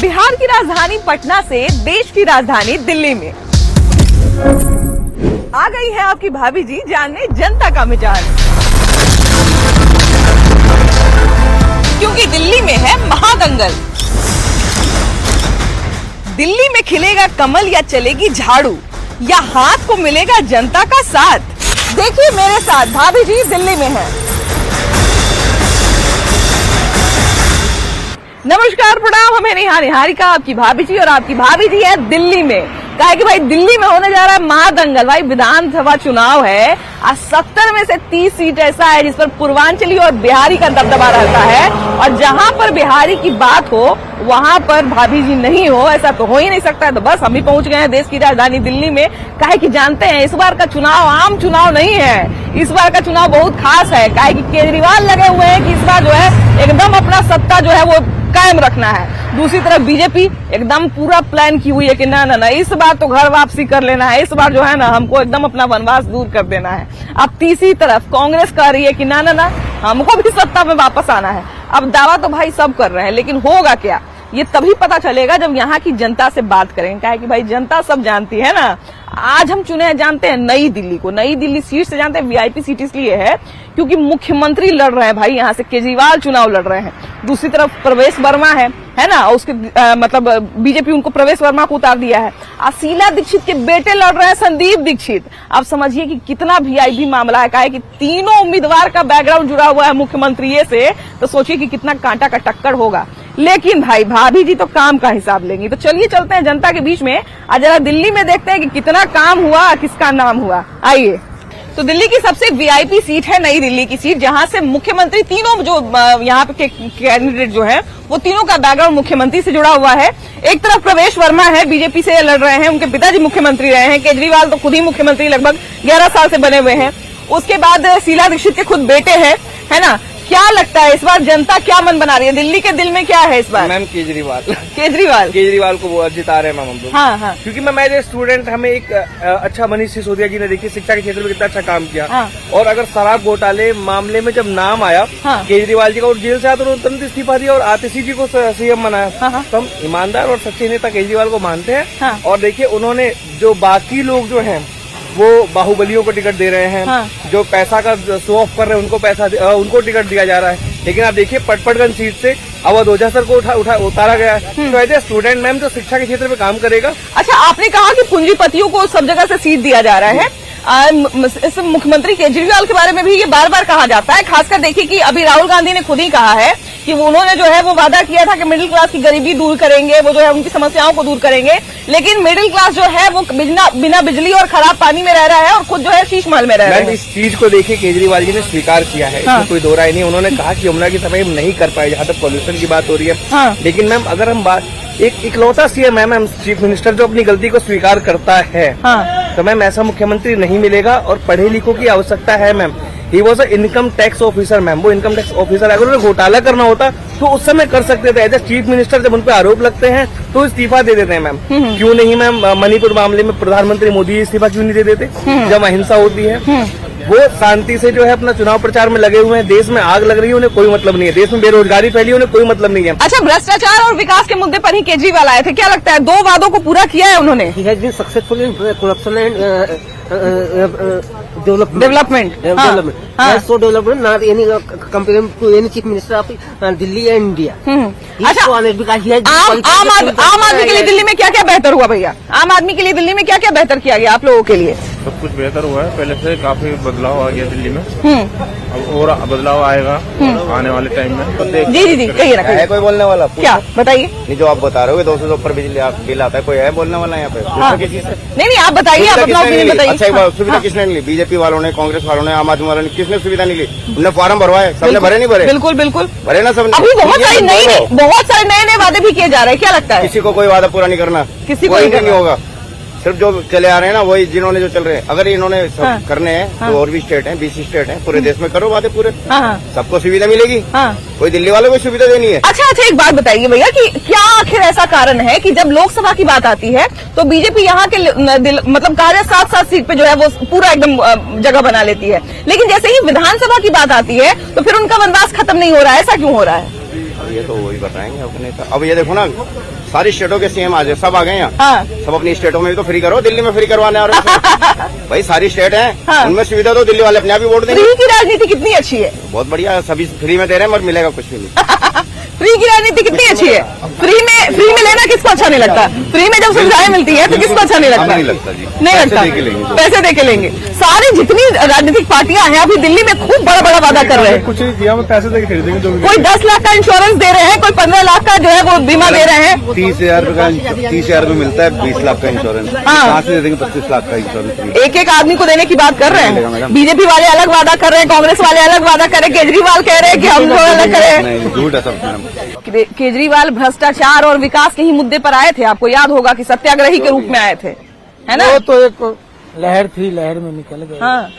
बिहार की राजधानी पटना से देश की राजधानी दिल्ली में आ गई है आपकी भाभी जी जानने जनता का मिजाज, क्योंकि दिल्ली में है महादंगल। दिल्ली में खिलेगा कमल या चलेगी झाड़ू, या हाथ को मिलेगा जनता का साथ। देखिए मेरे साथ भाभी जी दिल्ली में है। नमस्कार प्रणाम, हमें निहारिका आपकी भाभी जी, और आपकी भाभी जी है दिल्ली में। कहा कि भाई दिल्ली में होने जा रहा है महादंगल। भाई विधानसभा चुनाव है, आज 70 में से 30 सीट ऐसा है जिस पर पूर्वांचली और बिहारी का दबदबा रहता है, और जहां पर बिहारी की बात हो वहां पर भाभी जी नहीं हो, ऐसा तो हो ही नहीं सकता है। तो बस हम ही पहुंच गए हैं देश की राजधानी दिल्ली में। काहे कि जानते हैं इस बार का चुनाव आम चुनाव नहीं है, इस बार का चुनाव बहुत खास है। काहे कि केजरीवाल लगे हुए हैं कि इस बार जो है एकदम अपना सत्ता जो है वो कायम रखना है। दूसरी तरफ बीजेपी एकदम पूरा प्लान की हुई है कि ना ना ना इस बार तो घर वापसी कर लेना है, इस बार जो है ना हमको एकदम अपना वनवास दूर कर देना है। अब तीसरी तरफ कांग्रेस कह रही है कि ना ना ना हमको भी सत्ता में वापस आना है। अब दावा तो भाई सब कर रहे हैं, लेकिन होगा क्या ये तभी पता चलेगा जब यहाँ की जनता से बात करेंगे। क्या है कि भाई जनता सब जानती है ना। आज हम चुने हैं जानते हैं नई दिल्ली को, नई दिल्ली सीट से जानते हैं वीआईपी सीट इसलिए है क्योंकि मुख्यमंत्री लड़ रहे हैं भाई, यहाँ से केजरीवाल चुनाव लड़ रहे हैं। दूसरी तरफ प्रवेश वर्मा है ना, उसके मतलब बीजेपी उनको प्रवेश वर्मा को उतार दिया है। शीला दीक्षित के बेटे लड़ रहे हैं संदीप दीक्षित। आप समझिए कि कितना वीआईपी मामला है। कि तीनों उम्मीदवार का बैकग्राउंड जुड़ा हुआ है मुख्यमंत्री से, तो सोचिए कि कितना कांटा का टक्कर होगा। लेकिन भाई भाभी जी तो काम का हिसाब लेंगी। तो चलिए चलते हैं जनता के बीच में, आज जरा दिल्ली में देखते हैं कि कितना काम हुआ, किसका नाम हुआ। आइए। तो दिल्ली की सबसे वीआईपी सीट है नई दिल्ली की सीट, जहां से मुख्यमंत्री तीनों जो यहाँ पे कैंडिडेट जो है वो तीनों का बैकग्राउंड मुख्यमंत्री से जुड़ा हुआ है। एक तरफ प्रवेश वर्मा है, बीजेपी से लड़ रहे हैं, उनके पिताजी मुख्यमंत्री रहे हैं। केजरीवाल तो खुद ही मुख्यमंत्री लगभग 11 साल से बने हुए हैं। उसके बाद शीला दीक्षित के खुद बेटे हैं, है ना। क्या लगता है इस बार जनता क्या मन बना रही है? दिल्ली के दिल में क्या है इस बार? मैम केजरीवाल को वो जिता रहे हैं मैम हम लोग। हाँ। क्योंकि मैम एज ए स्टूडेंट हमें एक अच्छा मनीष सिसोदिया जी ने देखिए शिक्षा के क्षेत्र में कितना अच्छा काम किया। हाँ। और अगर शराब घोटाले मामले में जब नाम आया केजरीवाल जी का और जेल से आया तो तुरंत इस्तीफा दिया और आतिशी जी को सीएम बनाया। तो हम ईमानदार और सच्चे नेता केजरीवाल को मानते हैं। और देखिए उन्होंने जो बाकी लोग जो है वो बाहुबलियों को टिकट दे रहे हैं, जो पैसा का शो ऑफ कर रहे हैं उनको टिकट दिया जा रहा है। लेकिन आप देखिए पटपटगंज सीट से अवध ओझा सर को उतारा गया है। तो एज ए स्टूडेंट मैम जो शिक्षा के क्षेत्र में काम करेगा। अच्छा, आपने कहा कि पूंजीपतियों को सब जगह से सीट दिया जा रहा है। इस मुख्यमंत्री केजरीवाल के बारे में भी ये बार बार कहा जाता है। खासकर देखिए कि अभी राहुल गांधी ने खुद ही कहा है कि उन्होंने जो है वो वादा किया था कि मिडिल क्लास की गरीबी दूर करेंगे, वो जो है उनकी समस्याओं को दूर करेंगे। लेकिन मिडिल क्लास जो है वो बिना बिजली और खराब पानी में रह रहा है और खुद जो है शीश महल में रह रहा है। इस चीज को देखिए केजरीवाल जी ने स्वीकार किया है, इसमें कोई दो राय नहीं। उन्होंने कहा कि यमुना की सफाई हम नहीं कर पाए जहाँ तक पॉल्यूशन की बात हो रही है। लेकिन मैम अगर हम एक इकलौता सीएम है मैम, चीफ मिनिस्टर जो अपनी गलती को स्वीकार करता है, तो मैम ऐसा मुख्यमंत्री नहीं मिलेगा। और पढ़े लिखों की आवश्यकता है ma'am. He was a income tax officer ma'am, वो इनकम टैक्स ऑफिसर अगर उन्हें घोटाला करना होता तो उस समय कर सकते थे। एज ए चीफ मिनिस्टर जब उन पर आरोप लगते हैं तो इस्तीफा दे देते हैं मैम। क्यों नहीं मैम? मणिपुर मामले में प्रधानमंत्री मोदी इस्तीफा क्यों नहीं दे देते जब अहिंसा होती है? वो शांति से जो है अपना चुनाव प्रचार में लगे हुए हैं। देश में आग लग रही है, उन्हें कोई मतलब नहीं है। देश में बेरोजगारी फैली है, उन्हें कोई मतलब नहीं है। अच्छा, भ्रष्टाचार और विकास के मुद्दे पर ही केजरीवाल आए थे। क्या लगता है 2 वादों को पूरा किया है उन्होंने? Successful in corruption and development so development not any comparing to any chief minister of Delhi and India. अच्छा, आम आदमी के लिए दिल्ली में क्या क्या बेहतर हुआ भैया? आम आदमी के लिए दिल्ली में क्या क्या बेहतर किया गया आप लोगों के लिए? सब कुछ बेहतर हुआ है, पहले से काफी बदलाव आ गया दिल्ली में। अब और बदलाव आएगा आने वाले टाइम में। तो जी कहिए ना। है कोई बोलने वाला? क्या बताइए? नहीं, जो आप बता रहे हो 200 से ऊपर बिजली बिल आता है, कोई है बोलने वाला यहाँ पे? नहीं, आप बताइए, आप अपना ओपिनियन बताइए। अच्छा, एक बार सुविधा किसने ली? बीजेपी वालों ने, कांग्रेस वालों ने, आम आदमी वालों ने, किसने सुविधा नहीं ली? उन्होंने फॉर्म भरवाए, सबने भरे नहीं भरे? बिल्कुल भरे ना सबने। अभी बहुत सारे नए वादे भी किए जा रहे हैं। क्या लगता है? किसी को कोई वादा पूरा नहीं करना, किसी को नहीं होगा। सिर्फ जो चले आ रहे हैं ना वही जिन्होंने जो चल रहे हैं। अगर इन्होंने सब करने हैं तो और भी स्टेट हैं, 20 स्टेट हैं पूरे देश में, करो वादे पूरे। सबको सुविधा मिलेगी। कोई दिल्ली वालों को सुविधा देनी है। अच्छा, एक बात बताइए भैया कि क्या आखिर ऐसा कारण है कि जब लोकसभा की बात आती है तो बीजेपी यहाँ के मतलब कार्य 7 सीट पे जो है वो पूरा एकदम जगह बना लेती है, लेकिन जैसे ही विधानसभा की बात आती है तो फिर उनका वनवास खत्म नहीं हो रहा है। ऐसा क्यों हो रहा है? ये तो वही बताएंगे अपने तो। अब ये देखो ना, सारी स्टेटों के सीएम आज सब आ गए हैं। हाँ। सब अपनी स्टेटों में भी तो फ्री करो, दिल्ली में फ्री करवाने आ रहे हैं। भाई सारी स्टेट है, हाँ। उनमें सुविधा तो दिल्ली वाले अपने आप ही वोट देंगे। फ्री की राजनीति कितनी अच्छी है। बहुत बढ़िया है, सभी फ्री में दे रहे हैं मगर मिलेगा कुछ भी नहीं। फ्री की राजनीति कितनी अच्छी है। फ्री में लेना किसको अच्छा नहीं लगता। फ्री में जब सुविधाएं मिलती है तो किसको अच्छा नहीं लगता। नहीं लगता जी, नहीं लगता, पैसे दे के लेंगे। सारी जितनी राजनीतिक पार्टियां हैं अभी दिल्ली में खूब बड़ा बड़ा वादा कर रहे हैं। कुछ नहीं किया, पैसे दे के खरीदेंगे जो भी। कोई 10 लाख का इंश्योरेंस दे रहे हैं, कोई 15 लाख का जो है वो बीमा दे रहे हैं। 30,000 में मिलता है 20 लाख का इंश्योरेंस। कहाँ से दे देंगे 25 लाख का इंश्योरेंस। एक एक आदमी को देने की बात कर रहे हैं। बीजेपी वाले अलग वादा कर रहे हैं, कांग्रेस वाले अलग वादा कर रहे हैं, केजरीवाल कह रहे हैं कि हम लोग अलग करें। झूठ है सब मैडम। केजरीवाल भ्रष्टाचार और विकास के ही मुद्दे पर आए थे। आपको याद होगा कि सत्याग्रही के रूप में आए थे, है ना। वो तो एक लहर थी, लहर में निकल गए। हाँ,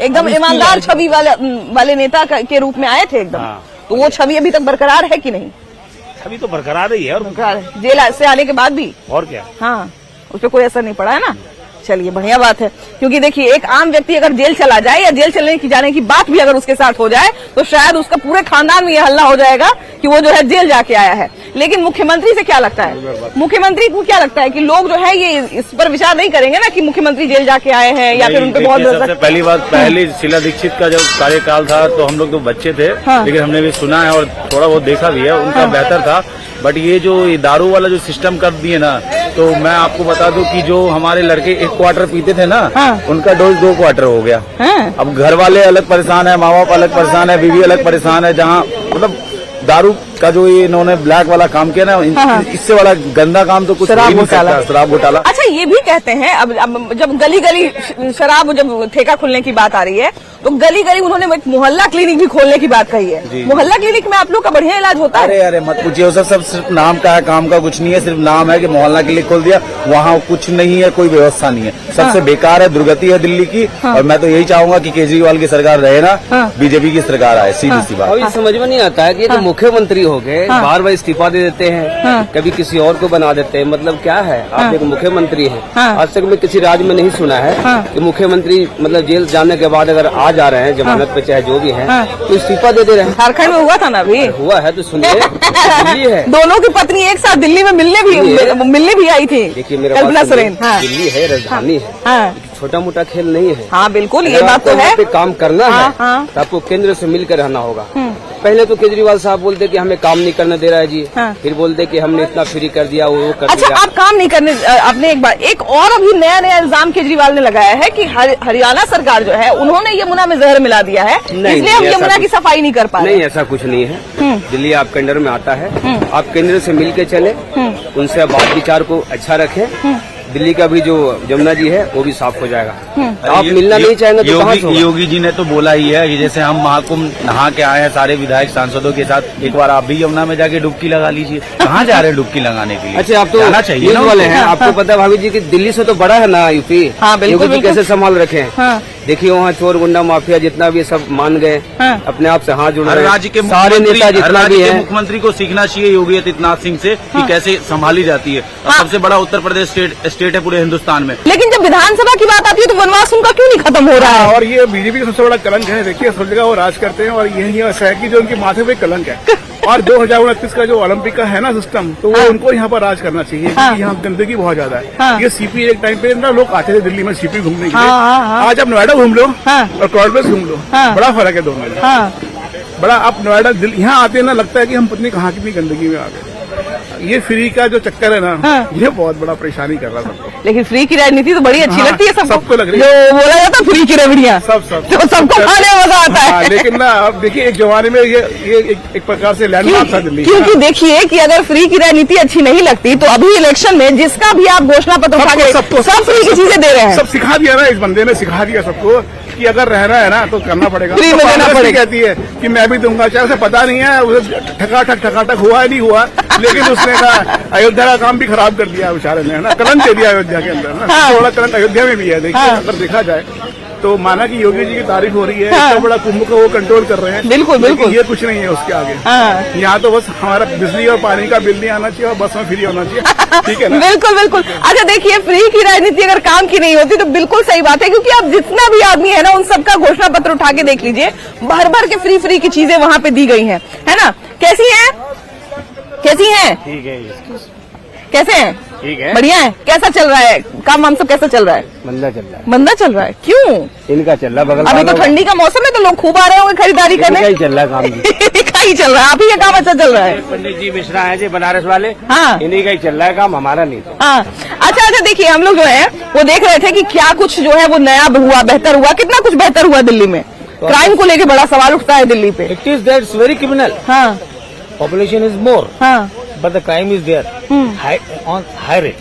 एकदम ईमानदार छवि वाले नेता के रूप में आए थे एकदम। तो वो छवि अभी तक बरकरार है कि नहीं। अभी तो बरकरार ही है और बरकरार है, जेल से आने के बाद भी। और क्या। हाँ, उस पर कोई असर नहीं पड़ा है ना। चलिए बढ़िया बात है, क्योंकि देखिए एक आम व्यक्ति अगर जेल चला जाए या जेल चलने की जाने की बात भी अगर उसके साथ हो जाए तो शायद उसका पूरे खानदान में ये हल्ला हो जाएगा कि वो जो है जेल जाके आया है। लेकिन मुख्यमंत्री से क्या लगता है, मुख्यमंत्री को क्या लगता है कि लोग जो है ये इस पर विचार नहीं करेंगे ना कि मुख्यमंत्री जेल जाके आए हैं या फिर उनपे बहुत। सबसे पहली बात, पहले शीला दीक्षित का जब कार्यकाल था तो हम लोग तो बच्चे थे। हाँ। लेकिन हमने भी सुना है और थोड़ा बहुत देखा भी है, उनका बेहतर था। बट ये जो दारू वाला जो सिस्टम कर दिए ना, तो मैं आपको बता दूं कि जो हमारे लड़के 1 क्वार्टर पीते थे ना, हाँ। उनका डोज 2 क्वार्टर हो गया। हाँ। अब घर वाले अलग परेशान है, माँ बाप अलग परेशान है, बीवी अलग परेशान है। जहाँ मतलब दारू का जो ये इन्होंने ब्लैक वाला काम किया ना, हाँ। इससे बड़ा गंदा काम तो कुछ शराब नहीं घोटाला। सकता। शराब घोटाला। अच्छा, ये भी कहते हैं अब जब गली गली शराब जब ठेका खुलने की बात आ रही है तो गली गली उन्होंने एक मोहल्ला क्लिनिक भी खोलने की बात कही है। मोहल्ला क्लिनिक में आप लोग का बढ़िया इलाज होता है। अरे मत पूछिए, सब सिर्फ नाम का है, काम का कुछ नहीं है। सिर्फ नाम है कि मोहल्ला क्लिनिक खोल दिया, वहाँ कुछ नहीं है, कोई व्यवस्था नहीं है। सबसे बेकार है, दुर्गति है दिल्ली की। और मैं तो यही चाहूंगा कि केजरीवाल की सरकार रहे ना, बीजेपी की सरकार आए, सीधी सी बात। और ये समझ में नहीं आता है कि ये तो मुख्यमंत्री हो गए, बार बार इस्तीफा दे देते हैं, कभी किसी और को बना देते हैं। मतलब क्या है, आप एक मुख्यमंत्री हैं। आज तक मैं किसी राज्य में नहीं सुना है कि मुख्यमंत्री मतलब जेल जाने के बाद अगर आ जा रहे हैं जमानत पे, चाहे जो भी है, तो इस्तीफा दे रहे हैं। झारखंड में हुआ था ना अभी। हुआ है तो सुनिए, दिल्ली है। दोनों की पत्नी एक साथ दिल्ली में मिलने भी आई थी। देखिए मेरा कल्पना सोरेन। दिल्ली है, राजधानी है, हाँ। छोटा मोटा खेल नहीं है। हाँ बिल्कुल, ये बात तो है। पे काम करना है हाँ। तो आपको केंद्र से मिलकर रहना होगा। पहले तो केजरीवाल साहब बोलते कि हमें काम नहीं करने दे रहा है जी। हाँ। फिर बोलते कि हमने इतना फ्री कर दिया, वो कर अच्छा, दिया। आप काम नहीं करने, आपने एक और अभी नया इल्जाम केजरीवाल ने लगाया है कि हरियाणा सरकार जो है उन्होंने यमुना में जहर मिला दिया है, इसलिए हम यमुना की सफाई नहीं कर पा रहे। नहीं, ऐसा कुछ नहीं है। दिल्ली आपके अंडर में आता है, आप केंद्र से मिल के चले, उनसे बात विचार को अच्छा रखें। दिल्ली का भी जो जमुना जी है वो भी साफ हो जाएगा। आप मिलना नहीं चाहेंगे तो कहाँ से होगा? योगी जी ने तो बोला ही है कि जैसे हम महाकुंभ नहा के आए हैं सारे विधायक सांसदों के साथ, एक बार आप भी यमुना में जाके डुबकी लगा लीजिए। कहाँ जा रहे हैं डुबकी लगाने के लिए? अच्छा, आप तो जाना चाहिए ना वाले हैं, आपको पता है भाभी जी की दिल्ली से तो बड़ा है ना यूपी। हाँ, बिल्कुल, योगी जी कैसे संभाल रखे हैं। हाँ। देखिए वहाँ चोर गुंडा माफिया जितना भी सब मान गए, हाँ। अपने आप से हाथ जुड़ हर रहे हैं। राज्य के सारे नेता जितना भी है, मुख्यमंत्री को सीखना चाहिए योगी आदित्यनाथ सिंह से कि कैसे संभाली जाती है। और सबसे बड़ा उत्तर प्रदेश स्टेट है पूरे हिंदुस्तान में। लेकिन जब विधानसभा की बात आती है तो वनवास उनका क्यों नहीं खत्म हो रहा है? और ये बीजेपी का सबसे बड़ा कलंक है। देखिए सब जगह वो राज करते हैं और यही ऐसा है कि जो उनके माथे पे कलंक है। और 2029 का जो ओलंपिक का है ना सिस्टम, तो वो उनको यहाँ पर राज करना चाहिए, क्योंकि यहाँ गंदगी बहुत ज्यादा है। ये सीपी एक टाइम पे ना लोग आते थे दिल्ली में सीपी घूमने के लिए। आज आप नोएडा घूम लो और क्राउड घूम लो, बड़ा फर्क है दोनों में। बड़ा आप नोएडा यहाँ आते ना लगता है कि हम पत्नी कहाँ कितनी गंदगी में आ गए। ये फ्री का जो चक्कर है ना, ये बहुत बड़ा परेशानी कर रहा है सबको। लेकिन फ्री की राजनीति तो बड़ी अच्छी लगती है सबको लग रही है। जो बोला जाता है फ्री की रेवड़ियाँ, सब तो सबको खाने में मजा आता है। लेकिन ना अब देखिए एक जमाने में ये एक प्रकार से लैंडमार्क था दिल्ली। क्योंकि देखिए कि अगर फ्री की राजनीति अच्छी नहीं लगती तो अभी इलेक्शन में जिसका भी आप घोषणा पत्र उठा के सब फ्री की चीजें दे रहे हैं। सब सिखा दिया ना, इस बंदे ने सिखा दिया सबको कि अगर रहना है ना तो करना पड़ेगा। फ्री में देना पड़ेगा। कहती है कि मैं भी दूंगा, चाहे उसे पता नहीं है, उसे ठकाठक हुआ है नहीं हुआ, लेकिन उसने कहा अयोध्या का काम भी खराब कर दिया बेचारे ने, है ना, कलंक दे दिया अयोध्या के अंदर ना। थोड़ा कलंक अयोध्या में भी है। देखिए अगर देखा जाए तो माना कि योगी जी की तारीफ हो रही है, इतना बड़ा कुंभ को वो कंट्रोल कर रहे हैं। बिल्कुल बिल्कुल, ये कुछ नहीं है उसके आगे। यहाँ तो बस हमारा बिजली और पानी का बिल नहीं आना चाहिए और बस में फ्री होना चाहिए। ठीक है ना? बिल्कुल बिल्कुल। अच्छा देखिए, फ्री की राजनीति अगर काम की नहीं होती तो बिल्कुल सही बात है, क्योंकि आप जितना भी आदमी है ना उन सबका घोषणा पत्र उठा के देख लीजिए, भर भर के फ्री की चीजें वहाँ पे दी गई है ना। कैसी है कैसी हैं? ठीक है, कैसे हैं? ठीक है, बढ़िया है। कैसा चल रहा है काम वाम सब? कैसा चल रहा है? मंदा चल रहा मंदा चल रहा है। क्यों? है, इनका चल रहा है बगल अभी तो वालों ठंडी का मौसम है तो लोग खूब आ रहे होंगे खरीदारी का करने। ही चल रहा है काम जी। इनका ही चल रहा है। आप ही का काम अच्छा चल रहा है। पंडित जी मिश्रा है जी बनारस वाले, हाँ इन्हीं का ही चल रहा है काम, हमारा नहीं था। हाँ। अच्छा देखिए, हम लोग जो है वो देख रहे थे कि क्या कुछ जो है वो नया हुआ, बेहतर हुआ। कितना कुछ बेहतर हुआ दिल्ली में? क्राइम को लेके बड़ा सवाल उठता है दिल्ली पे। It is that's very criminal, हाँ पॉपुलेशन इज मोर हाँ but the crime is there on high rate,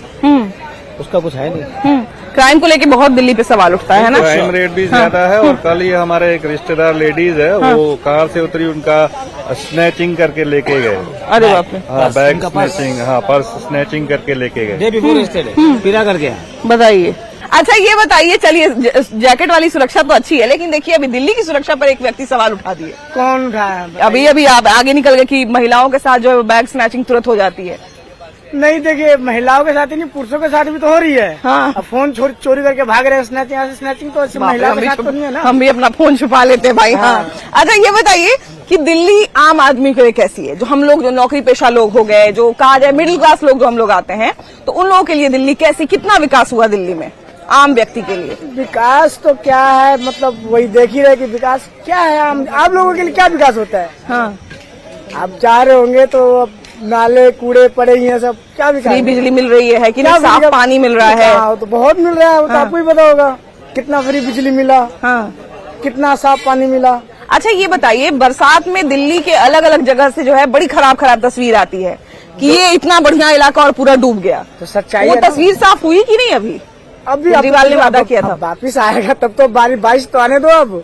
उसका कुछ है नहीं। क्राइम को लेके बहुत दिल्ली पे सवाल उठता है ना। क्राइम रेट भी ज्यादा है। और कल ही हमारे एक रिश्तेदार लेडीज है, वो कार से उतरी, उनका स्नैचिंग करके लेके गए। अरे बाप रे, हाँ, बैग स्नैचिंग, हाँ पर्स स्नैचिंग करके लेके गए। डे बिफोर यस्टरडे पीरा करके। बताइए। अच्छा ये बताइए, चलिए जैकेट वाली सुरक्षा तो अच्छी है, लेकिन देखिए अभी दिल्ली की सुरक्षा पर एक व्यक्ति सवाल उठा दिए। कौन उठाया? अभी आप आगे निकल गए कि महिलाओं के साथ जो है बैग स्नैचिंग तुरंत हो जाती है। नहीं, देखिए महिलाओं के साथ ही नहीं, पुरुषों के साथ भी तो हो रही है। हाँ। अब फोन चोरी करके भाग रहे हैं, स्नैचिंग तो ऐसे महिलाओं के साथ तो नहीं है ना। हम भी अपना फोन छुपा लेते हैं भाई। हाँ। अच्छा ये बताइए कि दिल्ली आम आदमी के लिए कैसी है? जो हम लोग जो नौकरी पेशा लोग हो गए, जो कहा जाए मिडिल क्लास लोग जो हम लोग आते हैं, तो उन लोगों के लिए दिल्ली कैसी, कितना विकास हुआ दिल्ली में आम व्यक्ति के लिए? विकास तो क्या है, मतलब वही देख ही रहे कि विकास क्या है। आप लोगों के लिए क्या विकास होता है? हाँ, आप जा रहे होंगे तो अब नाले कूड़े पड़े ही हैं, सब क्या विकास? फ्री बिजली मिल रही है कि नहीं? क्या साफ बिजली- पानी मिल रहा है? हाँ, तो बहुत मिल रहा है, वो तो हाँ। आपको ही पता होगा कितना फ्री बिजली मिला, हाँ। कितना साफ पानी मिला। अच्छा ये बताइए, बरसात में दिल्ली के अलग अलग जगह से जो है बड़ी खराब तस्वीर आती है कि ये इतना बढ़िया इलाका और पूरा डूब गया। तो सच्चाई वो है ना। तस्वीर साफ हुई कि नहीं अभी? अभी केजरीवाल ने वादा किया था। वापिस आएगा तब तो बारिश तो आने दो। अब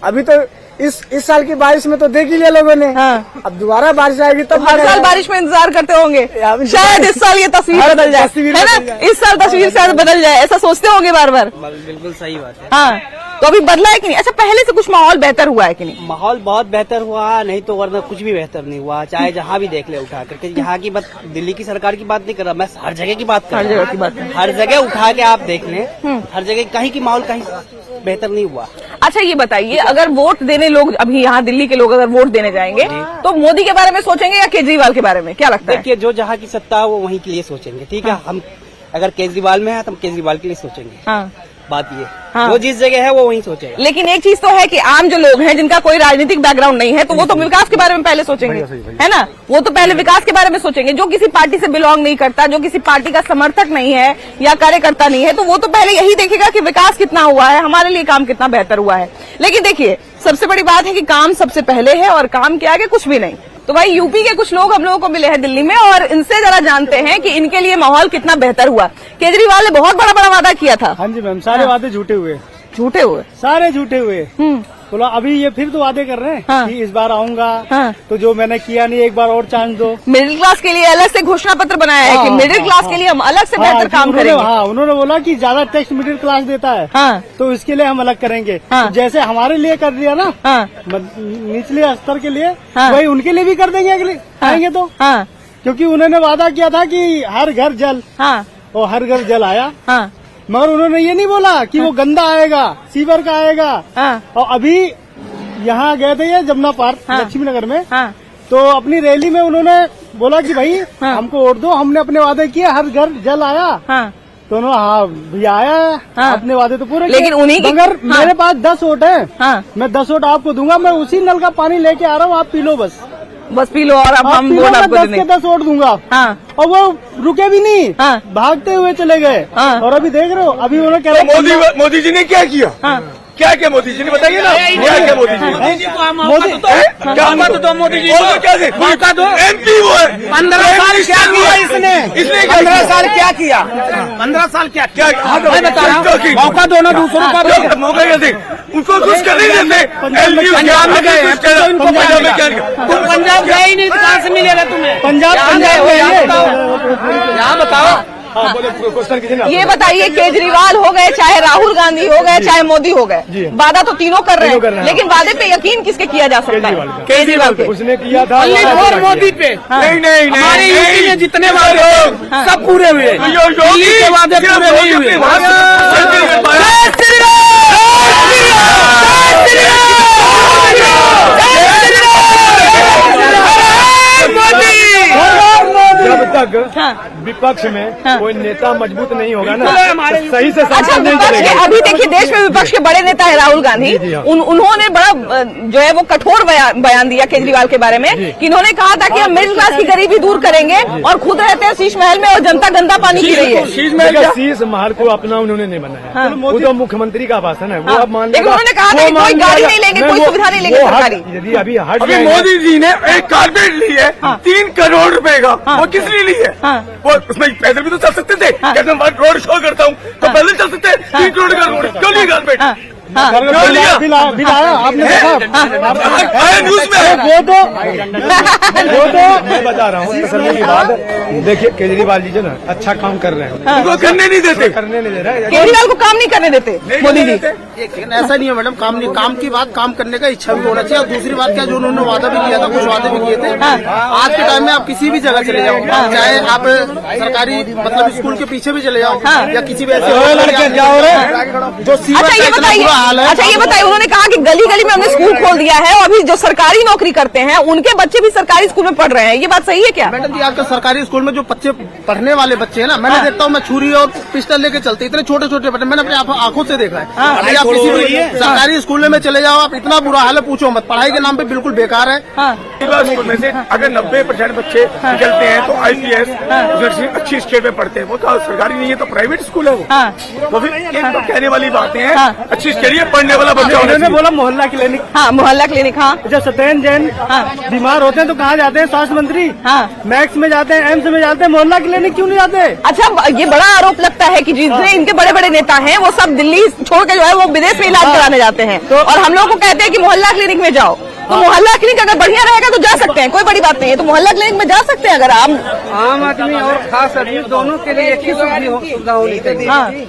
अभी तो इस साल की बारिश में तो देख ही लिया लोगों ने। हाँ। अब दोबारा बारिश आएगी तब हर साल बारिश में इंतजार करते होंगे, अभी- शायद इस साल ये तस्वीर हर बदल जाए, तस्वीर है बदल ना? जाए। इस साल तस्वीर शायद बदल जाए, ऐसा सोचते होंगे बार बार। बिल्कुल सही बात है। हाँ, तो अभी बदला है कि नहीं? अच्छा पहले से कुछ माहौल बेहतर हुआ है कि नहीं? माहौल बहुत बेहतर हुआ, नहीं तो वरना कुछ भी बेहतर नहीं हुआ। चाहे जहाँ भी देख ले उठा करके, यहाँ की बात, दिल्ली की सरकार की बात नहीं कर रहा मैं, हर जगह की बात कर रहा हर जगह की बात है। हर जगह उठा के आप देख लें, हर जगह कहीं की माहौल कहीं बेहतर नहीं हुआ। अच्छा ये बताइए, अगर वोट देने लोग अभी यहाँ दिल्ली के लोग अगर वोट देने जाएंगे तो मोदी के बारे में सोचेंगे या केजरीवाल के बारे में? क्या लगता है? देखिए जो जहाँ की सत्ता है वो वहीं के लिए सोचेंगे, ठीक है। हम अगर केजरीवाल में है तो हम केजरीवाल के लिए सोचेंगे। हाँ। बात ये हाँ। वो जिस जगह है वो वहीं सोचेगा। लेकिन एक चीज तो है कि आम जो लोग हैं जिनका कोई राजनीतिक बैकग्राउंड नहीं है, तो वो तो विकास के बारे में पहले सोचेंगे, है ना? वो तो पहले विकास के बारे में सोचेंगे। जो किसी पार्टी से बिलोंग नहीं करता, जो किसी पार्टी का समर्थक नहीं है या कार्यकर्ता नहीं है, तो वो तो पहले यही देखेगा कि विकास कितना हुआ है, हमारे लिए काम कितना बेहतर हुआ है। लेकिन देखिए सबसे बड़ी बात है कि काम सबसे पहले है और काम के आगे कुछ भी नहीं। तो भाई यूपी के कुछ लोग हम लोगों को मिले हैं दिल्ली में और इनसे जरा जानते हैं कि इनके लिए माहौल कितना बेहतर हुआ। केजरीवाल ने बहुत बड़ा वादा किया था। हाँ जी मैम, सारे वादे झूठे हुए, झूठे हुए। सारे झूठे हुए। बोला अभी ये फिर तो वादे कर रहे हैं हाँ। कि इस बार आऊंगा, हाँ। तो जो मैंने किया नहीं एक बार और चांस दो। मिडिल क्लास के लिए अलग से घोषणा पत्र बनाया है कि मिडिल क्लास के लिए हम अलग से बेहतर काम करेंगे। हाँ, उन्होंने बोला कि ज्यादा टैक्स मिडिल क्लास देता है, हाँ। तो इसके लिए हम अलग करेंगे। हाँ। तो जैसे हमारे लिए कर दिया ना, हाँ। निचले स्तर के लिए, हाँ। वही उनके लिए भी कर देंगे अगले आएंगे तो। हाँ। क्योंकि उन्होंने वादा किया था कि हर घर जल, हाँ। और हर घर जल आया। हाँ। मगर उन्होंने ये नहीं बोला कि वो गंदा आएगा, सीवर का आएगा। हाँ। और अभी यहाँ गए थे ये जमुना पार्क, हाँ। लक्ष्मी नगर में, हाँ। तो अपनी रैली में उन्होंने बोला कि भाई हाँ। हमको वोट दो, हमने अपने वादे किए, हर घर जल आया। हाँ। तो उन्होंने हाँ भैया आया है, हाँ। अपने वादे तो पूरे लेकिन किए। उन्हीं की- मगर हाँ। मेरे पास 10 वोट है, हाँ। मैं 10 वोट आपको दूंगा, मैं उसी नल का पानी लेके आ रहा हूँ, आप पी लो बस। पी लो और अब आप हम पी लो, वोट मैं आपको 10 देने। के 10 वोट दूंगा। हाँ। और वो रुके भी नहीं, हाँ। भागते हुए चले गए। हाँ। और अभी देख रहे हो, अभी उन्होंने कह रहे मोदी जी ने क्या किया? हाँ। क्या क्या मोदी जी ने बताइए ना, क्या क्या मोदी जी ने? मोदी जी को मोदी जी मौका दो, MP वो है। 15 साल क्या किया इसने? इसने 15 साल क्या किया? 15 साल क्या क्या मैं बता रहा हूँ, मौका दो ना दूसरों का। मौका कैसे? उनको कुछ कर नहीं देते। पंजाब में गए हैं, तो इनको पंजाब में क्या? तुम पंजाब गए ही नहीं तो कहाँ से मिलेगा तुम्हें? पंजाब यहाँ बताओ। ये बताइए, केजरीवाल हो गए, चाहे राहुल गांधी हो गए, चाहे मोदी हो गए, वादा तो तीनों कर रहे हैं, लेकिन वादे पे यकीन किसके किया जा सकता है? केजरीवाल पे। उसने किया था और मोदी पे। नहीं नहीं हमारे यूपी में जितने वादे सब पूरे हुए, दिल्ली के वादे पूरे नहीं हुए। मोदी तक विपक्ष में कोई नेता मजबूत नहीं होगा ना, सही से अच्छा, विपक्ष के अभी देखिए देश में विपक्ष के बड़े नेता है राहुल गांधी, उन्होंने बड़ा जो है वो कठोर बयान दिया केजरीवाल के बारे में कि इन्होंने कहा था कि हम मिडिल क्लास की गरीबी दूर करेंगे और खुद रहते हैं शीश महल में और जनता गंदा पानी पी रही है। शीश महल को अपना उन्होंने नहीं बनाया, वो तो मुख्यमंत्री का भाषण है, वो आप मान लेकिन उन्होंने कहा था कि कोई गाड़ी नहीं लेंगे, कोई सुविधा नहीं लेंगे सरकारी। यदि अभी हट अभी मोदी जी ने एक कारपेट ली है 3 करोड़ रुपए का, वो किस लिए ली है? वो उसमें पैदल भी तो चल सकते थे, कहते मैं रोड शो करता हूँ तो पैदल चल सकते हैं, 3 करोड़ का रोड क्यों लिया कारपेट? क्यों लिया? आपने न्यूज में वो तो मैं बता रहा हूँ तसल्ली की बात। देखिए केजरीवाल जी जो ना अच्छा काम कर रहे हैं, उनको करने नहीं देते, करने नहीं दे रहे, केजरीवाल को काम नहीं करने देते मोदी जी। लेकिन ऐसा नहीं है मैडम, काम की बात, काम करने का इच्छा भी होना चाहिए। और दूसरी बात क्या, जो उन्होंने वादा भी किया था, कुछ वादे भी किए थे, आज के टाइम में आप किसी भी जगह चले जाओ, चाहे आप सरकारी मतलब स्कूल के पीछे भी चले जाओ या किसी भी ऐसे जो अच्छा ये बताइए, उन्होंने कहा कि गली गली में हमने स्कूल खोल दिया है और अभी जो सरकारी नौकरी करते हैं उनके बच्चे भी सरकारी स्कूल में पढ़ रहे हैं, ये बात सही है क्या? मैडम जी आजकल सरकारी स्कूल में जो बच्चे पढ़ने वाले बच्चे हैं ना, मैंने देखता हूँ, मैं छुरी और पिस्टल लेके चलते, इतने छोटे छोटे बच्चे मैंने अपनी आंखों से देखा है। अभी आप किसी भी सरकारी स्कूल में चले जाओ, आप इतना बुरा हाल है पूछो मत, पढ़ाई के नाम पे बिल्कुल बेकार है। स्कूल में से अगर 90% बच्चे निकलते हैं तो IPS अच्छी स्टेट में पढ़ते हैं, वो तो सरकारी नहीं है तो प्राइवेट स्कूल है वो। तो फिर एक तो कहने वाली बातें हैं, अच्छी स्टेट है, पढ़ने वाला बच्चा। उन्होंने बोला मोहल्ला क्लिनिक, हाँ मोहल्ला क्लिनिक, हाँ जब सत्येंद्र जैन बीमार होते हैं तो कहाँ जाते हैं? स्वास्थ्य मंत्री, मैक्स में जाते हैं, एम्स में जाते हैं, मोहल्ला क्लिनिक क्यों नहीं जाते? अच्छा, ये बड़ा आरोप लगता है कि जितने इनके बड़े बड़े नेता हैं वो सब दिल्ली छोड़ के जो है वो विदेश में इलाज कराने जाते हैं और हम लोगों को कहते हैं कि मोहल्ला क्लिनिक में जाओ। तो मोहल्ला क्लिनिक अगर बढ़िया रहेगा तो जा सकते हैं, कोई बड़ी बात नहीं है, तो मोहल्ला क्लिनिक में जा सकते हैं अगर आप। आम आदमी और खास आदमी दोनों के लिए एक ही सुविधा होनी चाहिए।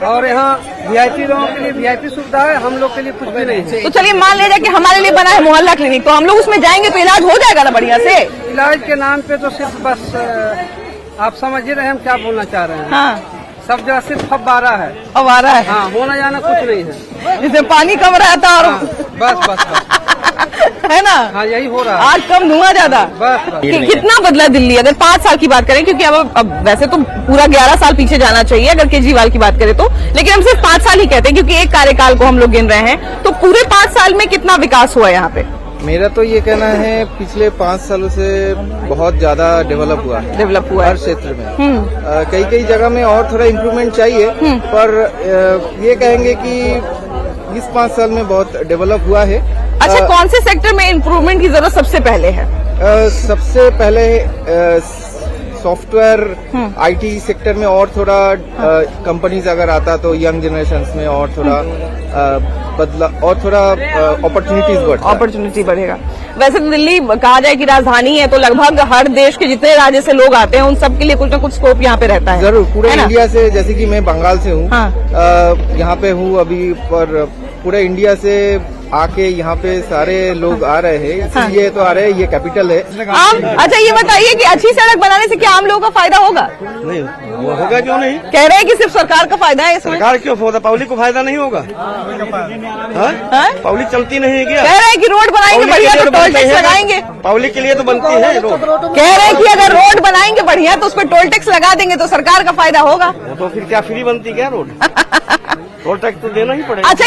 और यहाँ VIP लोगों के लिए VIP सुविधा है, हम लोग के लिए कुछ भी नहीं है। तो चलिए मान लीजिए कि हमारे लिए बना है मोहल्ला क्लिनिक, तो हम लोग उसमें जाएंगे तो इलाज हो जाएगा ना बढ़िया से? इलाज के नाम पे तो सिर्फ बस आप समझ ही रहे हैं हम क्या बोलना चाह रहे हैं। सब जगह सिर्फ फव्वारा है, फव्वारा है, हाँ, होना जाना कुछ नहीं है, जिसमें पानी कम रहता और बस है ना? हाँ यही हो रहा है, आग कम धुआं ज्यादा। बस कितना बदला दिल्ली अगर 5 साल की बात करें, क्योंकि अब वैसे तो पूरा 11 साल पीछे जाना चाहिए अगर केजरीवाल की बात करें तो, लेकिन हम सिर्फ 5 साल ही कहते हैं क्योंकि एक कार्यकाल को हम लोग गिन रहे हैं। तो पूरे 5 साल में कितना विकास हुआ यहाँ पे? मेरा तो ये कहना है पिछले 5 सालों से बहुत ज्यादा डेवलप हुआ है हर क्षेत्र में। कई जगह में और थोड़ा इम्प्रूवमेंट चाहिए, पर ये कहेंगे कि इस 5 साल में बहुत डेवलप हुआ है। अच्छा, कौन से सेक्टर में इम्प्रूवमेंट की जरूरत सबसे पहले है? सबसे पहले सॉफ्टवेयर IT सेक्टर में और थोड़ा कंपनीज अगर आता तो यंग जनरेशन में और थोड़ा बदला और थोड़ा अपॉर्चुनिटी बढ़ेगा। वैसे तो दिल्ली कहा जाए कि राजधानी है तो लगभग हर देश के जितने राज्य से लोग आते हैं उन सब के लिए कुछ न कुछ स्कोप यहाँ पे रहता है। जरूर, पूरे इंडिया से, जैसे कि मैं बंगाल से हूँ, यहाँ पे हूँ अभी, पर पूरे इंडिया से आके यहाँ पे सारे लोग आ रहे हैं, इसलिए तो आ रहे हैं, ये कैपिटल है। अच्छा ये बताइए कि अच्छी सड़क बनाने से क्या आम लोगों का फायदा होगा? नहीं होगा, क्यों नहीं? कह रहे हैं कि सिर्फ सरकार का फायदा है इसमें। सरकार क्यों होगा, पब्लिक को फायदा नहीं होगा? पब्लिक चलती नहीं है क्या? कह रहे हैं कि रोड बनाएंगे बढ़िया तो टोल टैक्स लगाएंगे। पब्लिक के लिए तो बनती है रोड। कह रहे हैं कि अगर रोड बनाएंगे बढ़िया तो उस पर टोल टैक्स लगा देंगे तो सरकार का फायदा होगा। तो फिर क्या फ्री बनती क्या रोड? टोल टैक्स तो देना ही पड़ेगा। अच्छा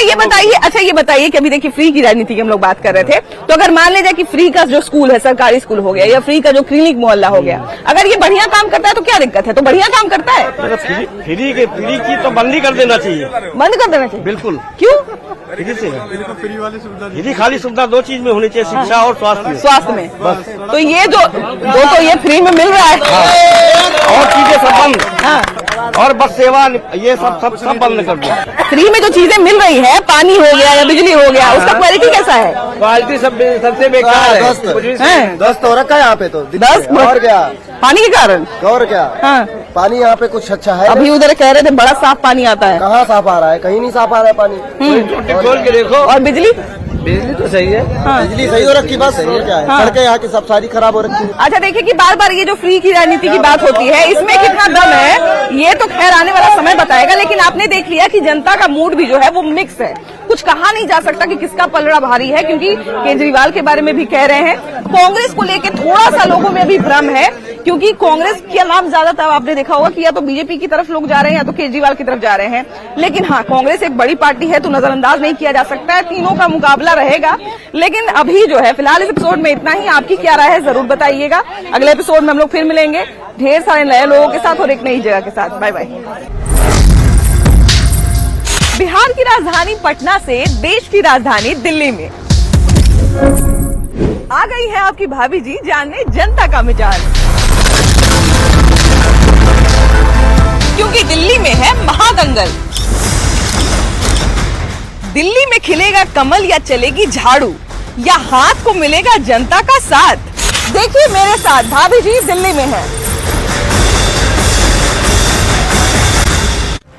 ये बताइए कि अभी देखिए फ्री की राजनीति की हम लोग बात कर रहे थे, तो अगर मान लीजिए कि फ्री का जो स्कूल है, सरकारी स्कूल हो गया, या फ्री का जो क्लिनिक मोहल्ला हो गया, अगर ये बढ़िया काम करता है तो क्या दिक्कत है? तो बढ़िया काम करता है। फ्री की तो बंद ही कर देना चाहिए, बंद कर देना चाहिए। बिल्कुल। क्यों? फ्री से फ्री वाली सुविधा, फ्री खाली सुविधा 2 चीज में होनी चाहिए, शिक्षा और स्वास्थ्य में। बस तो ये जो तो ये फ्री में मिल रहा है, और चीजें सब बंद, और बस सेवा ये सब बंद कर दो। फ्री में जो चीजें मिल रही है, पानी हो गया या बिजली हो गया, उसका क्वालिटी कैसा है? क्वालिटी सबसे बेकार है। 10 तो रखा है यहाँ पे, तो 10 और क्या? पानी के कारण और क्या? पानी यहाँ पे कुछ अच्छा है? अभी उधर कह रहे थे बड़ा साफ पानी आता है। कहाँ साफ आ रहा है? कहीं नहीं साफ आ रहा है पानी। खोल के देखो। और बिजली तो सही है। बिजली सही हो रखी, बस सही है। क्या है? सड़कें यहाँ की सब सारी खराब हो रखी है। अच्छा देखिए कि बार बार ये जो फ्री की राजनीति की बात होती है, इसमें कितना दम है ये तो खैर आने वाला समय बताएगा, लेकिन आपने देख लिया कि जनता का मूड भी जो है वो मिक्स है। कुछ कहा नहीं जा सकता कि किसका पलड़ा भारी है, क्योंकि केजरीवाल के बारे में भी कह रहे हैं। कांग्रेस को लेकर थोड़ा सा लोगों में भी भ्रम है क्योंकि कांग्रेस के नाम ज्यादातर आपने देखा होगा कि या तो बीजेपी की तरफ लोग जा रहे हैं या तो केजरीवाल की तरफ जा रहे हैं। लेकिन हाँ, कांग्रेस एक बड़ी पार्टी है तो नजरअंदाज नहीं किया जा सकता है, तीनों का मुकाबला रहेगा। लेकिन अभी जो है फिलहाल इस एपिसोड में इतना ही। आपकी क्या राय है जरूर बताइएगा। अगले एपिसोड में हम लोग फिर मिलेंगे ढेर सारे नए लोगों के साथ और एक नई जगह के साथ। Bye bye. बिहार की राजधानी पटना से देश की राजधानी दिल्ली में आ गई है आपकी भाभी जी जानने जनता का मिजाज, क्योंकि दिल्ली में है महादंगल। दिल्ली में खिलेगा कमल या चलेगी झाड़ू, या हाथ को मिलेगा जनता का साथ। देखिए मेरे साथ भाभी जी दिल्ली में है।